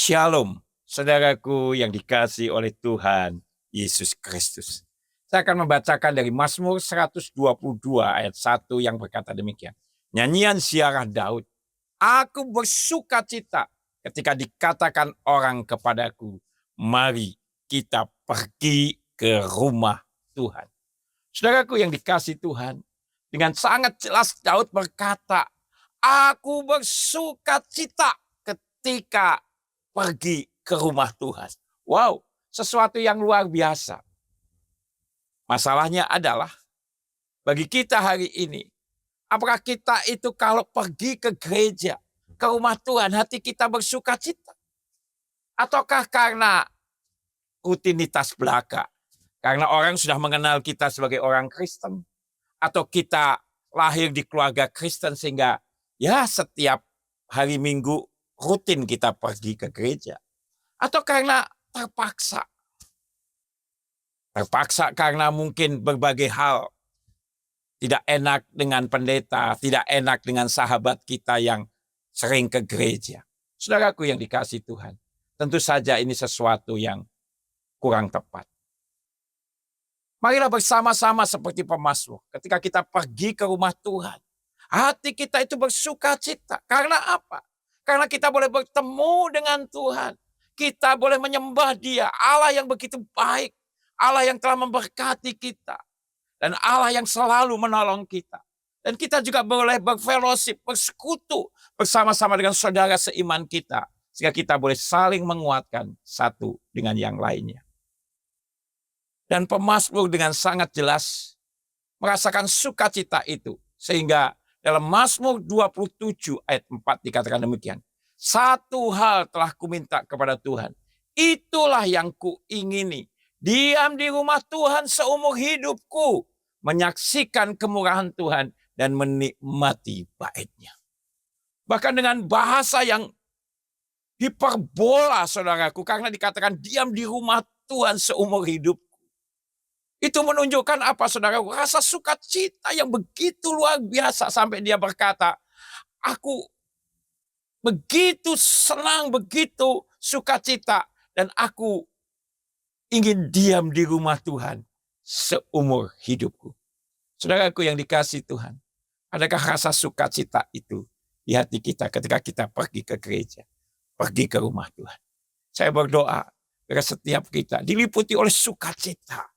Shalom, saudaraku yang dikasihi oleh Tuhan Yesus Kristus. Saya akan membacakan dari Mazmur 122 ayat 1 yang berkata demikian. Nyanyian ziarah Daud. Aku bersuka cita ketika dikatakan orang kepadaku, mari kita pergi ke rumah Tuhan. Saudaraku yang dikasihi Tuhan, dengan sangat jelas Daud berkata, aku bersuka cita ketika pergi ke rumah Tuhan. Wow, sesuatu yang luar biasa. Masalahnya adalah, bagi kita hari ini, apakah kita itu kalau pergi ke gereja, ke rumah Tuhan, hati kita bersuka cita? Ataukah karena rutinitas belaka? Karena orang sudah mengenal kita sebagai orang Kristen? Atau kita lahir di keluarga Kristen sehingga ya setiap hari Minggu rutin kita pergi ke gereja? Atau karena terpaksa? Terpaksa karena mungkin berbagai hal. Tidak enak dengan pendeta, tidak enak dengan sahabat kita yang sering ke gereja. Saudaraku yang dikasihi Tuhan, tentu saja ini sesuatu yang kurang tepat. Marilah bersama-sama seperti pemazmur. Ketika kita pergi ke rumah Tuhan, hati kita itu bersuka cita. Karena apa? Karena kita boleh bertemu dengan Tuhan. Kita boleh menyembah Dia, Allah yang begitu baik, Allah yang telah memberkati kita, dan Allah yang selalu menolong kita. Dan kita juga boleh berfellowship, bersekutu bersama-sama dengan saudara seiman kita, sehingga kita boleh saling menguatkan satu dengan yang lainnya. Dan pemazmur dengan sangat jelas merasakan sukacita itu, sehingga dalam Mazmur 27 ayat 4 dikatakan demikian. Satu hal telah kuminta kepada Tuhan, itulah yang kuingini, diam di rumah Tuhan seumur hidupku, menyaksikan kemurahan Tuhan dan menikmati baitnya. Bahkan dengan bahasa yang hiperbola, saudaraku, karena dikatakan diam di rumah Tuhan seumur hidupku. Itu menunjukkan apa, saudaraku? Rasa sukacita yang begitu luar biasa sampai dia berkata, aku begitu senang, begitu sukacita, dan aku ingin diam di rumah Tuhan seumur hidupku. Saudaraku yang dikasihi Tuhan, adakah rasa sukacita itu di hati kita ketika kita pergi ke gereja, pergi ke rumah Tuhan? Saya berdoa agar setiap kita diliputi oleh sukacita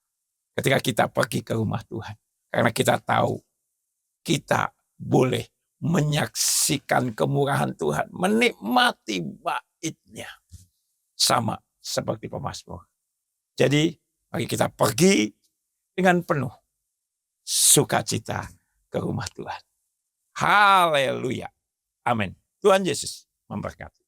ketika kita pergi ke rumah Tuhan. Karena kita tahu kita boleh menyaksikan kemurahan Tuhan, menikmati baitnya. Sama seperti pemazmur. Jadi mari kita pergi dengan penuh sukacita ke rumah Tuhan. Haleluya. Amin. Tuhan Yesus memberkati.